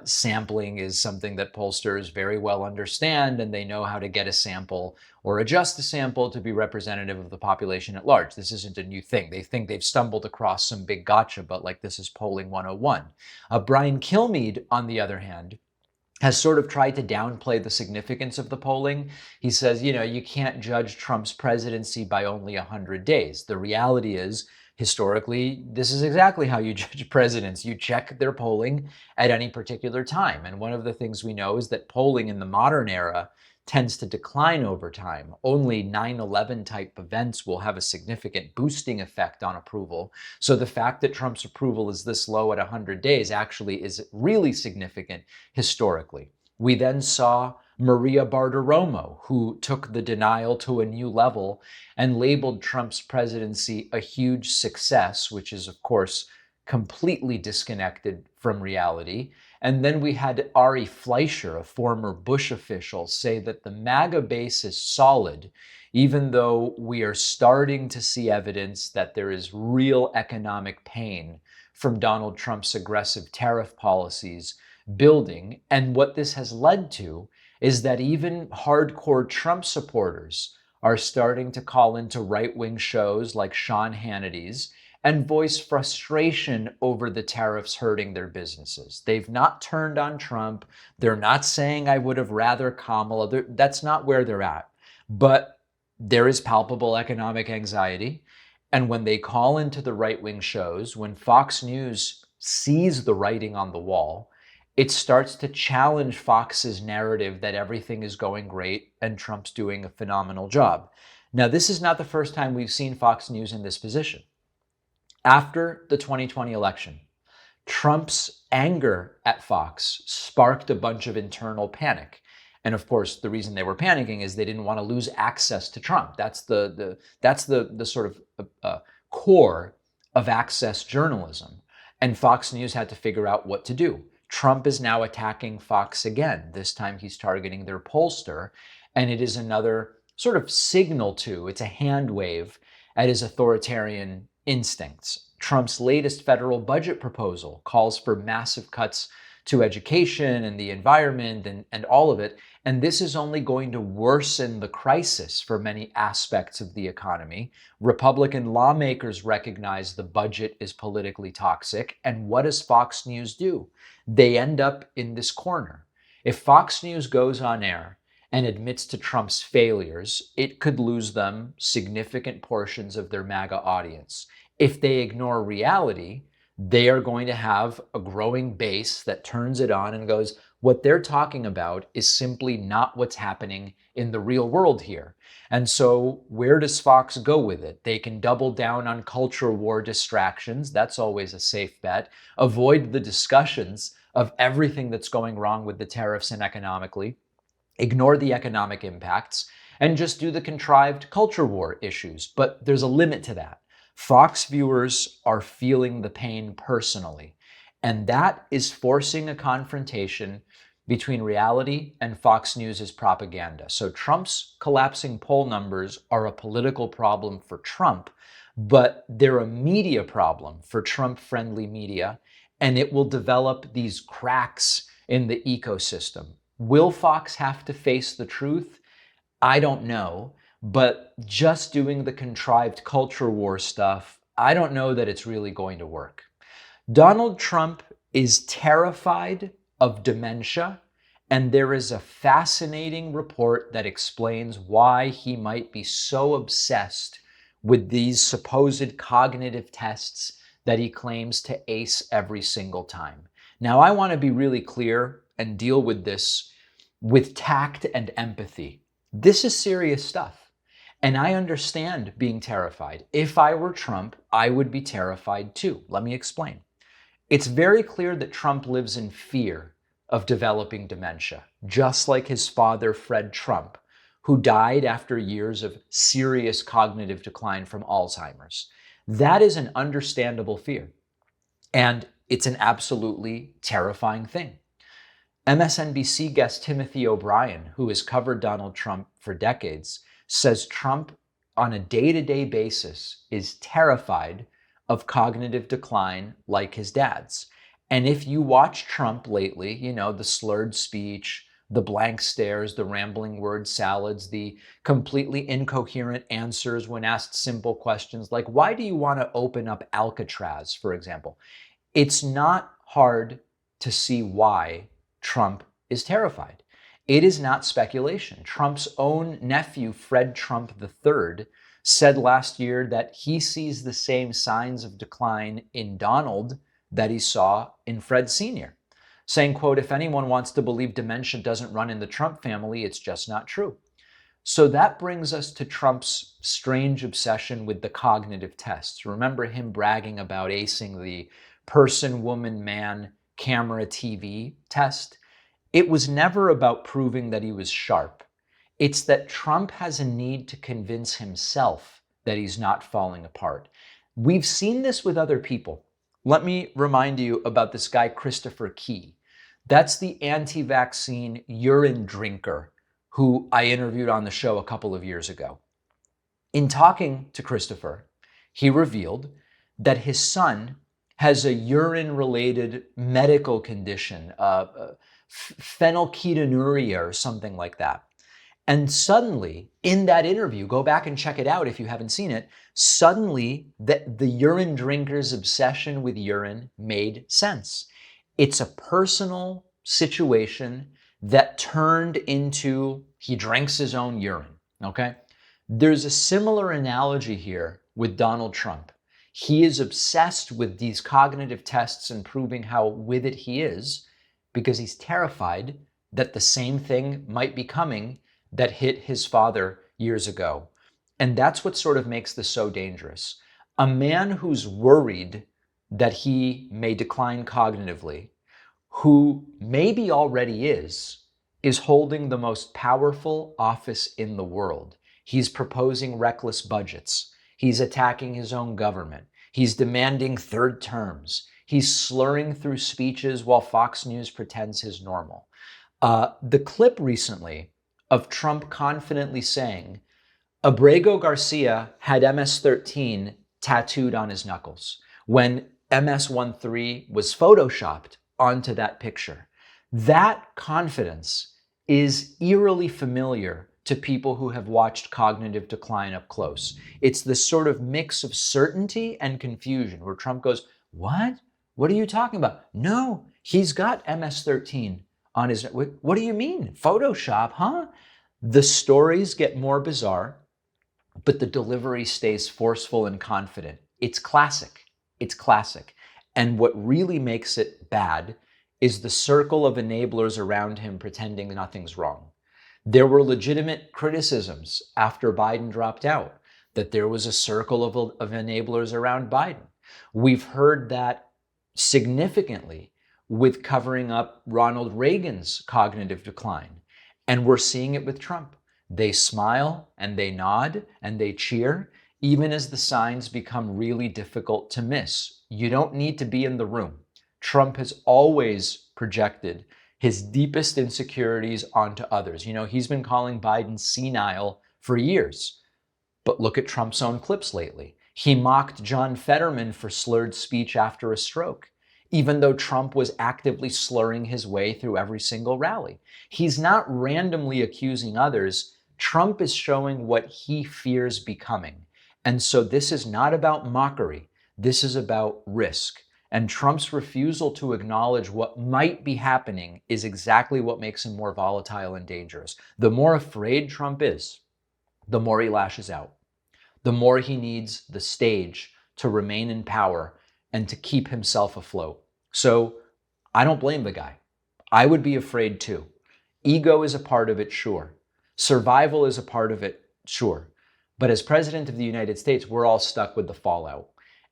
sampling is something that pollsters very well understand, and they know how to get a sample or adjust a sample to be representative of the population at large. This isn't a new thing. They think they've stumbled across some big gotcha, but like this is polling 101. Brian Kilmeade, on the other hand, has sort of tried to downplay the significance of the polling. He says, you can't judge Trump's presidency by only 100 days. The reality is, historically, this is exactly how you judge presidents. You check their polling at any particular time. And one of the things we know is that polling in the modern era tends to decline over time. Only 9/11 type events will have a significant boosting effect on approval. So the fact that Trump's approval is this low at 100 days actually is really significant historically. We then saw Maria Bartiromo, who took the denial to a new level and labeled Trump's presidency a huge success, which is, of course, completely disconnected from reality. And then we had Ari Fleischer, a former Bush official, say that the MAGA base is solid, even though we are starting to see evidence that there is real economic pain from Donald Trump's aggressive tariff policies building. And what this has led to is that even hardcore Trump supporters are starting to call into right-wing shows like Sean Hannity's and voice frustration over the tariffs hurting their businesses. They've not turned on Trump. They're not saying I would have rather Kamala. That's not where they're at. But there is palpable economic anxiety. And when they call into the right-wing shows, when Fox News sees the writing on the wall, it starts to challenge Fox's narrative that everything is going great and Trump's doing a phenomenal job. Now, this is not the first time we've seen Fox News in this position. After the 2020 election, Trump's anger at Fox sparked a bunch of internal panic. And of course, the reason they were panicking is they didn't want to lose access to Trump. That's the sort of core of access journalism. And Fox News had to figure out what to do. Trump is now attacking Fox again. This time he's targeting their pollster. And it is another sort of signal to, it's a hand wave at his authoritarian instincts. Trump's latest federal budget proposal calls for massive cuts to education and the environment and all of it. And this is only going to worsen the crisis for many aspects of the economy. Republican lawmakers recognize the budget is politically toxic. And what does Fox News do? They end up in this corner. If Fox News goes on air and admits to Trump's failures, it could lose them significant portions of their MAGA audience. If they ignore reality, they are going to have a growing base that turns it on and goes, what they're talking about is simply not what's happening in the real world here. And so where does Fox go with it? They can double down on culture war distractions. That's always a safe bet. Avoid the discussions of everything that's going wrong with the tariffs and economically. Ignore the economic impacts and just do the contrived culture war issues. But there's a limit to that. Fox viewers are feeling the pain personally, and that is forcing a confrontation between reality and Fox News' propaganda. So Trump's collapsing poll numbers are a political problem for Trump, but they're a media problem for Trump-friendly media, and it will develop these cracks in the ecosystem. Will Fox have to face the truth? I don't know. But just doing the contrived culture war stuff, I don't know that it's really going to work. Donald Trump is terrified of dementia, and there is a fascinating report that explains why he might be so obsessed with these supposed cognitive tests that he claims to ace every single time. Now, I want to be really clear and deal with this with tact and empathy. This is serious stuff. And I understand being terrified. If I were Trump, I would be terrified too. Let me explain. It's very clear that Trump lives in fear of developing dementia, just like his father, Fred Trump, who died after years of serious cognitive decline from Alzheimer's. That is an understandable fear, and it's an absolutely terrifying thing. MSNBC guest Timothy O'Brien, who has covered Donald Trump for decades, says Trump on a day-to-day basis is terrified of cognitive decline like his dad's. And if you watch Trump lately, you know, the slurred speech, the blank stares, the rambling word salads, the completely incoherent answers when asked simple questions like, why do you want to open up Alcatraz, for example? It's not hard to see why Trump is terrified. It is not speculation. Trump's own nephew, Fred Trump III, said last year that he sees the same signs of decline in Donald that he saw in Fred Sr., saying, quote, if anyone wants to believe dementia doesn't run in the Trump family, it's just not true. So that brings us to Trump's strange obsession with the cognitive tests. Remember him bragging about acing the person, woman, man, camera, TV test? It was never about proving that he was sharp. It's that Trump has a need to convince himself that he's not falling apart. We've seen this with other people. Let me remind you about this guy, Christopher Key. That's the anti-vaccine urine drinker who I interviewed on the show a couple of years ago. In talking to Christopher, he revealed that his son has a urine-related medical condition, phenylketonuria or something like that. And suddenly, in that interview, go back and check it out if you haven't seen it, suddenly the urine drinker's obsession with urine made sense. It's a personal situation that turned into he drinks his own urine, okay? There's a similar analogy here with Donald Trump. He is obsessed with these cognitive tests and proving how with it he is because he's terrified that the same thing might be coming that hit his father years ago. And that's what sort of makes this so dangerous. A man who's worried that he may decline cognitively, who maybe already is holding the most powerful office in the world. He's proposing reckless budgets. He's attacking his own government. He's demanding third terms. He's slurring through speeches while Fox News pretends his normal. The clip recently of Trump confidently saying, Abrego Garcia had MS-13 tattooed on his knuckles when MS-13 was photoshopped onto that picture. That confidence is eerily familiar to people who have watched cognitive decline up close. It's this sort of mix of certainty and confusion where Trump goes, what? What are you talking about? No, he's got MS-13 on his, what do you mean? Photoshop, huh? The stories get more bizarre, but the delivery stays forceful and confident. It's classic. It's classic. And what really makes it bad is the circle of enablers around him pretending nothing's wrong. There were legitimate criticisms after Biden dropped out, that there was a circle of enablers around Biden. We've heard that significantly with covering up Ronald Reagan's cognitive decline. And we're seeing it with Trump. They smile and they nod and they cheer, even as the signs become really difficult to miss. You don't need to be in the room. Trump has always projected his deepest insecurities onto others. You know, he's been calling Biden senile for years. But look at Trump's own clips lately. He mocked John Fetterman for slurred speech after a stroke, even though Trump was actively slurring his way through every single rally. He's not randomly accusing others. Trump is showing what he fears becoming. And so this is not about mockery. This is about risk. And Trump's refusal to acknowledge what might be happening is exactly what makes him more volatile and dangerous. The more afraid Trump is, the more he lashes out. The more he needs the stage to remain in power and to keep himself afloat. So I don't blame the guy. I would be afraid too. Ego is a part of it, sure. Survival is a part of it, sure. But as president of the United States, we're all stuck with the fallout.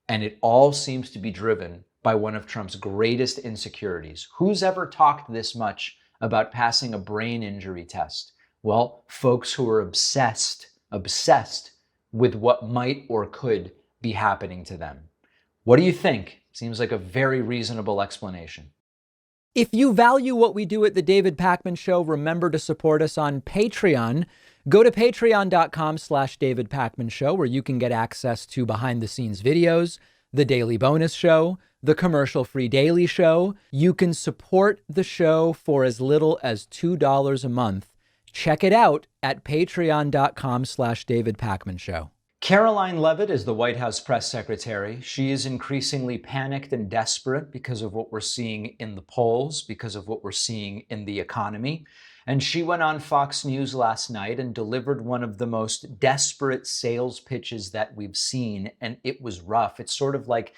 And it all seems to be driven by one of Trump's greatest insecurities. Who's ever talked this much about passing a brain injury test? Well, folks who are obsessed with what might or could be happening to them. What do you think? Seems like a very reasonable explanation. If you value what we do at The David Pakman Show, remember to support us on Patreon. Go to patreon.com/David Pakman Show, where you can get access to behind-the-scenes videos, the Daily Bonus Show, the commercial-free Daily Show. You can support the show for as little as $2 a month. Check it out at patreon.com/David Pakman Show. Karoline Leavitt is the White House press secretary. She is increasingly panicked and desperate because of what we're seeing in the polls, because of what we're seeing in the economy. And she went on Fox News last night and delivered one of the most desperate sales pitches that we've seen. And it was rough. It's sort of like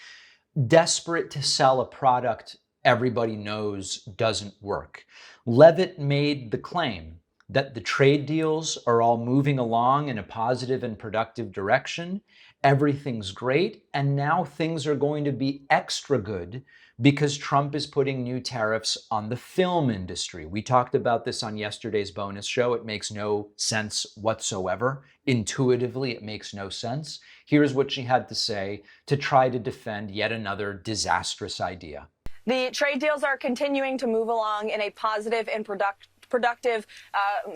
desperate to sell a product everybody knows doesn't work. Leavitt made the claim that the trade deals are all moving along in a positive and productive direction. Everything's great. And now things are going to be extra good because Trump is putting new tariffs on the film industry. We talked about this on yesterday's bonus show. It makes no sense whatsoever. Intuitively, it makes no sense. Here's what she had to say to try to defend yet another disastrous idea. The trade deals are continuing to move along in a positive and productive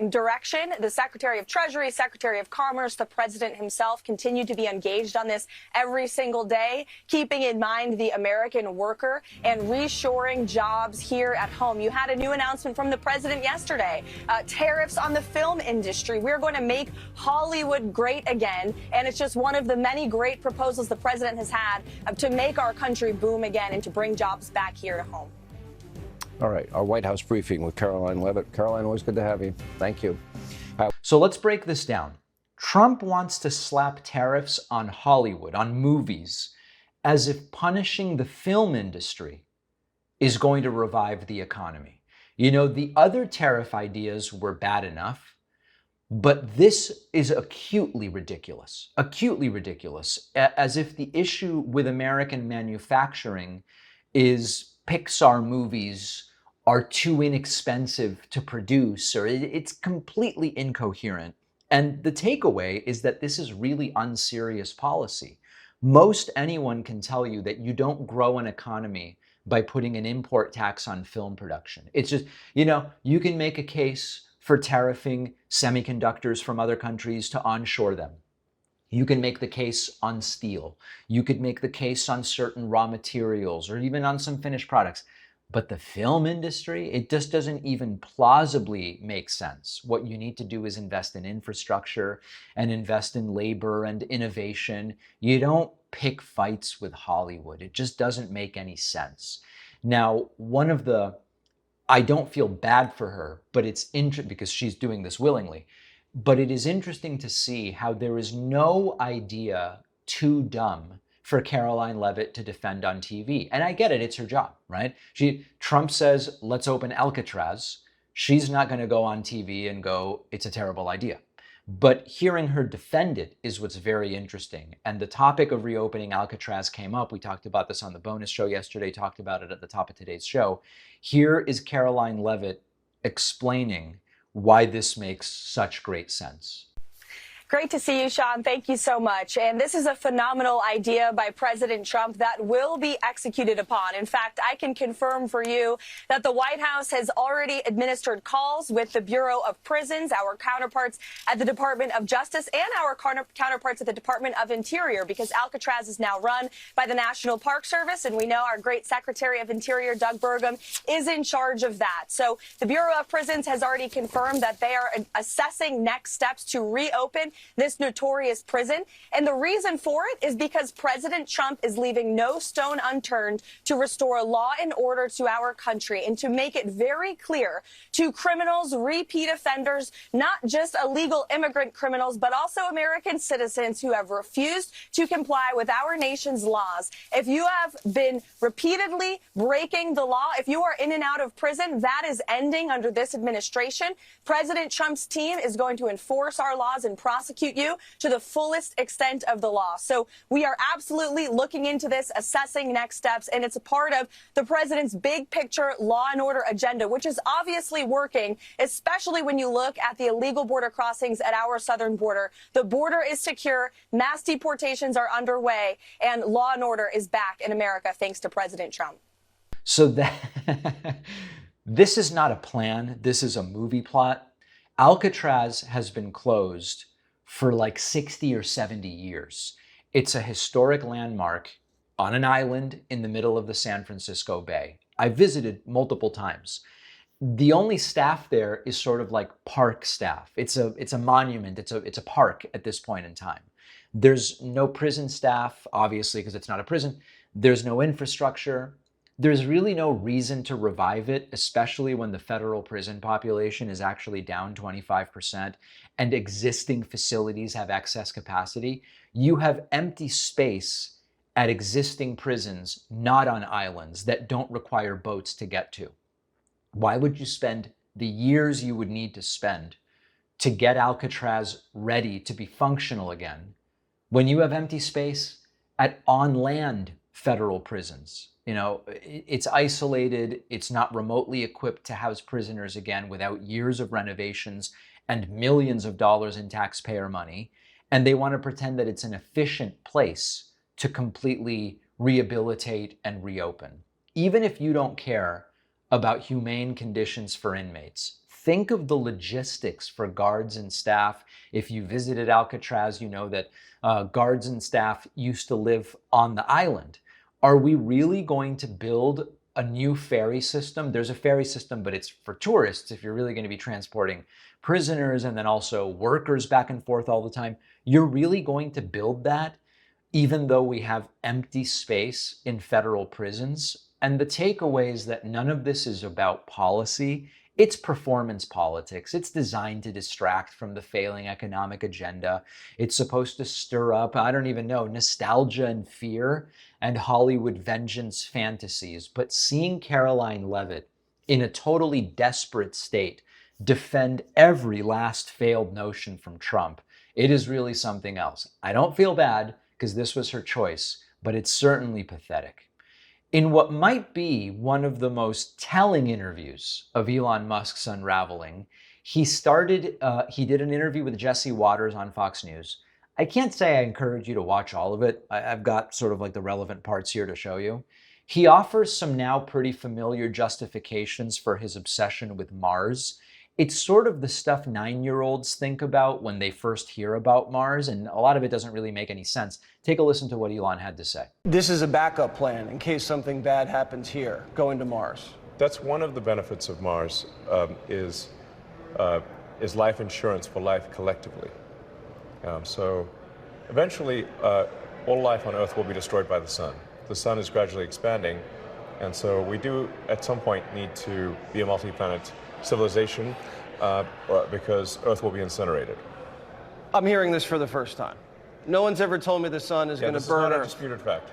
direction. The Secretary of Treasury, Secretary of Commerce, the President himself continue to be engaged on this every single day, keeping in mind the American worker and reshoring jobs here at home. You had a new announcement from the President yesterday, tariffs on the film industry. We're going to make Hollywood great again, and it's just one of the many great proposals the President has had to make our country boom again and to bring jobs back here to home. All right, our White House briefing with Karoline Leavitt. Karoline, always good to have you. Thank you. So let's break this down. Trump wants to slap tariffs on Hollywood, on movies, as if punishing the film industry is going to revive the economy. You know, the other tariff ideas were bad enough, but this is acutely ridiculous, as if the issue with American manufacturing is Pixar movies are too inexpensive to produce, or it's completely incoherent. And the takeaway is that this is really unserious policy. Most anyone can tell you that you don't grow an economy by putting an import tax on film production. It's just, you know, you can make a case for tariffing semiconductors from other countries to onshore them. You can make the case on steel. You could make the case on certain raw materials or even on some finished products. But the film industry, it just doesn't even plausibly make sense. What you need to do is invest in infrastructure and invest in labor and innovation. You don't pick fights with Hollywood. It just doesn't make any sense. Now, I don't feel bad for her, but it's interesting because she's doing this willingly. But it is interesting to see how there is no idea too dumb for Karoline Leavitt to defend on TV. And I get it, it's her job, right? Trump says, let's open Alcatraz. She's not going to go on TV and go, it's a terrible idea. But hearing her defend it is what's very interesting. And the topic of reopening Alcatraz came up. We talked about this on the bonus show yesterday, talked about it at the top of today's show. Here is Karoline Leavitt explaining why this makes such great sense. Great to see you, Sean. Thank you so much. And this is a phenomenal idea by President Trump that will be executed upon. In fact, I can confirm for you that the White House has already administered calls with the Bureau of Prisons, our counterparts at the Department of Justice, and our counterparts at the Department of Interior, because Alcatraz is now run by the National Park Service, and we know our great Secretary of Interior, Doug Burgum, is in charge of that. So the Bureau of Prisons has already confirmed that they are assessing next steps to reopen this notorious prison. And the reason for it is because President Trump is leaving no stone unturned to restore law and order to our country and to make it very clear to criminals, repeat offenders, not just illegal immigrant criminals, but also American citizens who have refused to comply with our nation's laws. If you have been repeatedly breaking the law, if you are in and out of prison, that is ending under this administration. President Trump's team is going to enforce our laws and prosecute prosecute you to the fullest extent of the law. So we are absolutely looking into this, assessing next steps, and it's a part of the president's big picture law and order agenda, which is obviously working, especially when you look at the illegal border crossings at our southern border. The border is secure, mass deportations are underway, and law and order is back in America thanks to President Trump. So that this is not a plan. This is a movie plot. Alcatraz has been closed for like 60 or 70 years. It's a historic landmark on an island in the middle of the San Francisco Bay. I visited multiple times. The only staff there is sort of like park staff. It's a monument. It's a park at this point in time. There's no prison staff, obviously, because it's not a prison. There's no infrastructure. There's really no reason to revive it, especially when the federal prison population is actually down 25% and existing facilities have excess capacity. You have empty space at existing prisons, not on islands, that don't require boats to get to. Why would you spend the years you would need to spend to get Alcatraz ready to be functional again when you have empty space at on-land federal prisons? You know, it's isolated, it's not remotely equipped to house prisoners again without years of renovations and millions of dollars in taxpayer money. And they want to pretend that it's an efficient place to completely rehabilitate and reopen. Even if you don't care about humane conditions for inmates, think of the logistics for guards and staff. If you visited Alcatraz, you know that guards and staff used to live on the island. Are we really going to build a new ferry system? There's a ferry system, but it's for tourists. If you're really going to be transporting prisoners and then also workers back and forth all the time, you're really going to build that even though we have empty space in federal prisons? And the takeaway is that none of this is about policy. It's performance politics. It's designed to distract from the failing economic agenda. It's supposed to stir up, I don't even know, nostalgia and fear and Hollywood vengeance fantasies. But seeing Karoline Leavitt in a totally desperate state defend every last failed notion from Trump, it is really something else. I don't feel bad because this was her choice, but it's certainly pathetic. In what might be one of the most telling interviews of Elon Musk's unraveling, he did an interview with Jesse Waters on Fox News. I can't say I encourage you to watch all of it. I've got sort of like the relevant parts here to show you. He offers some now pretty familiar justifications for his obsession with Mars. It's sort of the stuff 9-year-olds think about when they first hear about Mars, and a lot of it doesn't really make any sense. Take a listen to what Elon had to say. This is a backup plan in case something bad happens here, going to Mars. That's one of the benefits of Mars, is life insurance for life collectively. So eventually, all life on Earth will be destroyed by the sun. The sun is gradually expanding, and so we do, at some point, need to be a multi-planet civilization because Earth will be incinerated. I'm hearing this for the first time. No one's ever told me the sun is going to burn Earth. This is not a disputed fact.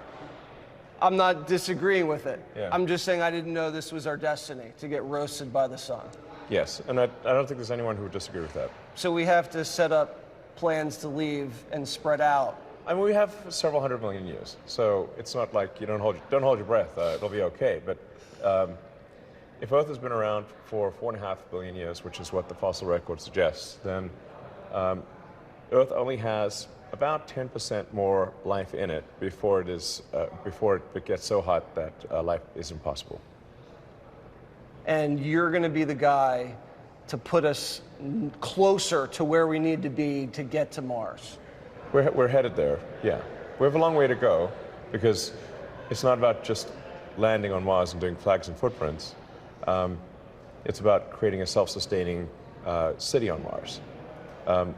I'm not disagreeing with it. Yeah. I'm just saying I didn't know this was our destiny, to get roasted by the sun. Yes, and I don't think there's anyone who would disagree with that. So we have to set up plans to leave and spread out. I mean, we have several 100 million years, so it's not like you don't hold your breath. It'll be okay. But if Earth has been around for 4.5 billion years, which is what the fossil record suggests, then Earth only has about 10% more life in it before it gets so hot that life is impossible. And you're going to be the guy to put us closer to where we need to be to get to Mars. We're headed there, yeah. We have a long way to go because it's not about just landing on Mars and doing flags and footprints. It's about creating a self-sustaining city on Mars.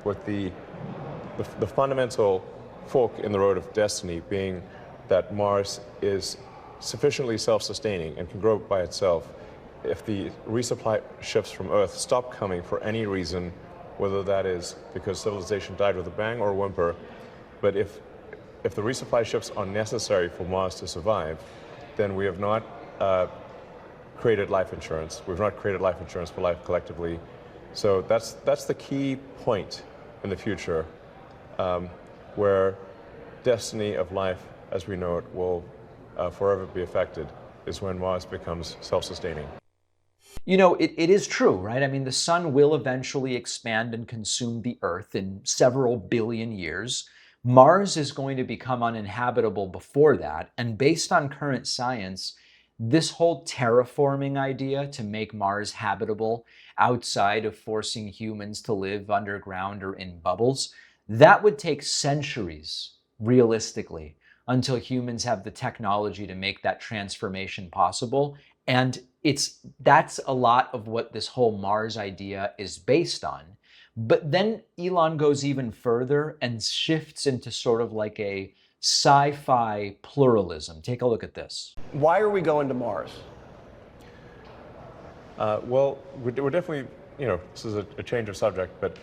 With the fundamental fork in the road of destiny being that Mars is sufficiently self-sustaining and can grow by itself. If the resupply ships from Earth stop coming for any reason, whether that is because civilization died with a bang or a whimper, but if the resupply ships are necessary for Mars to survive, then we have not created life insurance. We've not created life insurance for life collectively. So that's the key point in the future where destiny of life as we know it will forever be affected is when Mars becomes self-sustaining. You know, it is true, right? I mean, the sun will eventually expand and consume the Earth in several billion years. Mars is going to become uninhabitable before that. And based on current science, this whole terraforming idea to make Mars habitable outside of forcing humans to live underground or in bubbles, that would take centuries, realistically, until humans have the technology to make that transformation possible. And that's a lot of what this whole Mars idea is based on. But then Elon goes even further and shifts into sort of like a sci-fi pluralism. Take a look at this. Why are we going to Mars? Well, we're definitely, this is a change of subject, but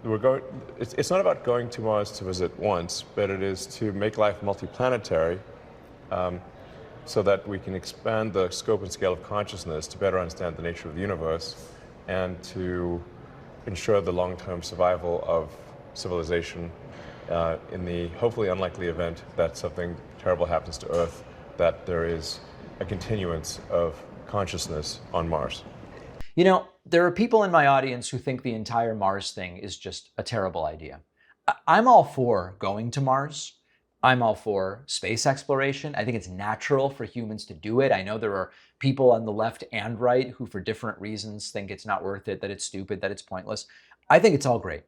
we're going. It's not about going to Mars to visit once, but it is to make life multiplanetary, so that we can expand the scope and scale of consciousness to better understand the nature of the universe, and to ensure the long-term survival of civilization in the hopefully unlikely event that something terrible happens to Earth, that there is a continuance of consciousness on Mars. You know, there are people in my audience who think the entire Mars thing is just a terrible idea. I'm all for going to Mars. I'm all for space exploration. I think it's natural for humans to do it. I know there are people on the left and right who, for different reasons, think it's not worth it, that it's stupid, that it's pointless. I think it's all great.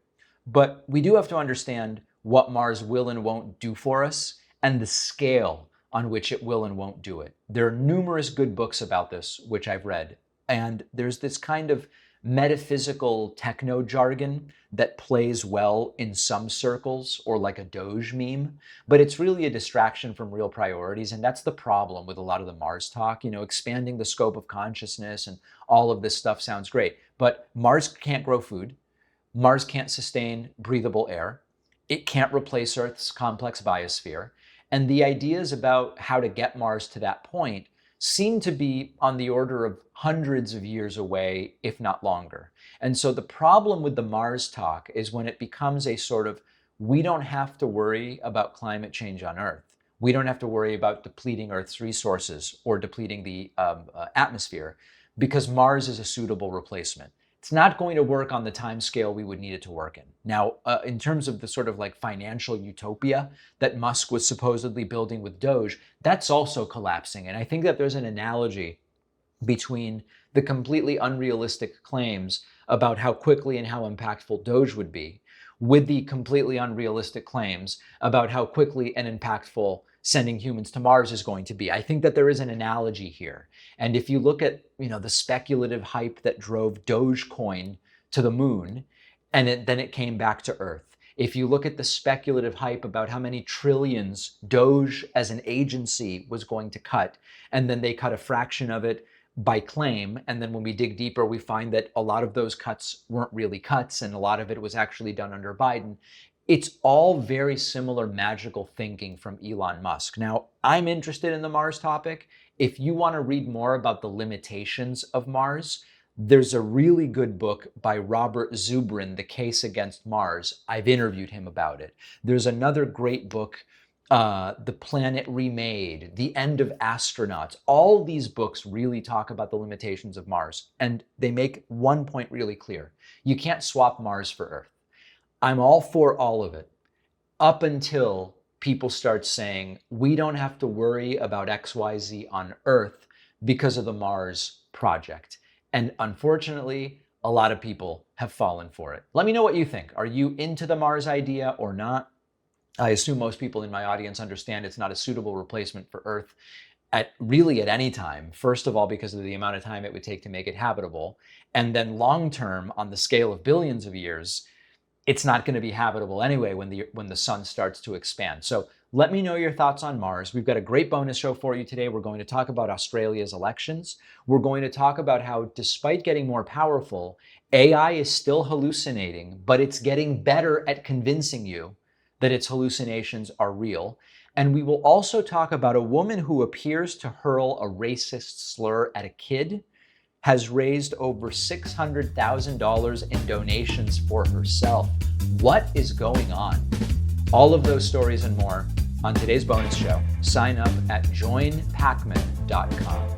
But we do have to understand what Mars will and won't do for us and the scale on which it will and won't do it. There are numerous good books about this, which I've read. And there's this kind of metaphysical techno jargon that plays well in some circles, or like a DOGE meme, but it's really a distraction from real priorities. And that's the problem with a lot of the Mars talk. Expanding the scope of consciousness and all of this stuff sounds great, but Mars can't grow food. Mars can't sustain breathable air. It can't replace Earth's complex biosphere. And the ideas about how to get Mars to that point seem to be on the order of hundreds of years away, if not longer. And so the problem with the Mars talk is when it becomes a sort of, we don't have to worry about climate change on Earth. We don't have to worry about depleting Earth's resources or depleting the atmosphere, because Mars is a suitable replacement. It's not going to work on the time scale we would need it to work in. Now, in terms of the sort of like financial utopia that Musk was supposedly building with DOGE, that's also collapsing. And I think that there's an analogy between the completely unrealistic claims about how quickly and how impactful DOGE would be with the completely unrealistic claims about how quickly and impactful sending humans to Mars is going to be. I think that there is an analogy here. And if you look at, the speculative hype that drove Dogecoin to the moon, and then it came back to Earth. If you look at the speculative hype about how many trillions Doge as an agency was going to cut, and then they cut a fraction of it by claim, and then when we dig deeper, we find that a lot of those cuts weren't really cuts, and a lot of it was actually done under Biden. It's all very similar magical thinking from Elon Musk. Now, I'm interested in the Mars topic. If you want to read more about the limitations of Mars, there's a really good book by Robert Zubrin, The Case Against Mars. I've interviewed him about it. There's another great book, The Planet Remade, The End of Astronauts. All these books really talk about the limitations of Mars, and they make one point really clear. You can't swap Mars for Earth. I'm all for all of it, up until people start saying, we don't have to worry about XYZ on Earth because of the Mars project. And unfortunately, a lot of people have fallen for it. Let me know what you think. Are you into the Mars idea or not? I assume most people in my audience understand it's not a suitable replacement for Earth at any time. First of all, because of the amount of time it would take to make it habitable. And then long term, on the scale of billions of years, it's not going to be habitable anyway when the sun starts to expand. So let me know your thoughts on Mars. We've got a great bonus show for you today. We're going to talk about Australia's elections. We're going to talk about how, despite getting more powerful, AI is still hallucinating, but it's getting better at convincing you that its hallucinations are real. And we will also talk about a woman who appears to hurl a racist slur at a kid, has raised over $600,000 in donations for herself. What is going on? All of those stories and more on today's bonus show. Sign up at joinpacman.com.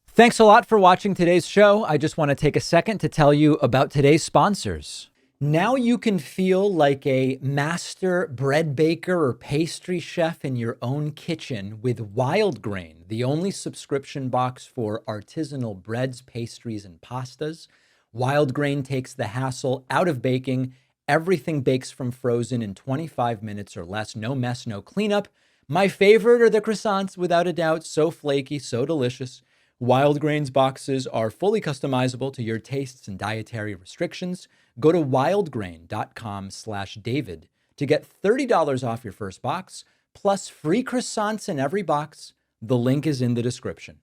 Thanks a lot for watching today's show. I just want to take a second to tell you about today's sponsors. Now you can feel like a master bread baker or pastry chef in your own kitchen with Wild Grain, the only subscription box for artisanal breads, pastries, and pastas. Wild Grain takes the hassle out of baking. Everything bakes from frozen in 25 minutes or less. No mess, no cleanup. My favorite are the croissants, without a doubt. So flaky, so delicious. Wild Grain's boxes are fully customizable to your tastes and dietary restrictions. Go to wildgrain.com/David to get $30 off your first box, plus free croissants in every box. The link is in the description.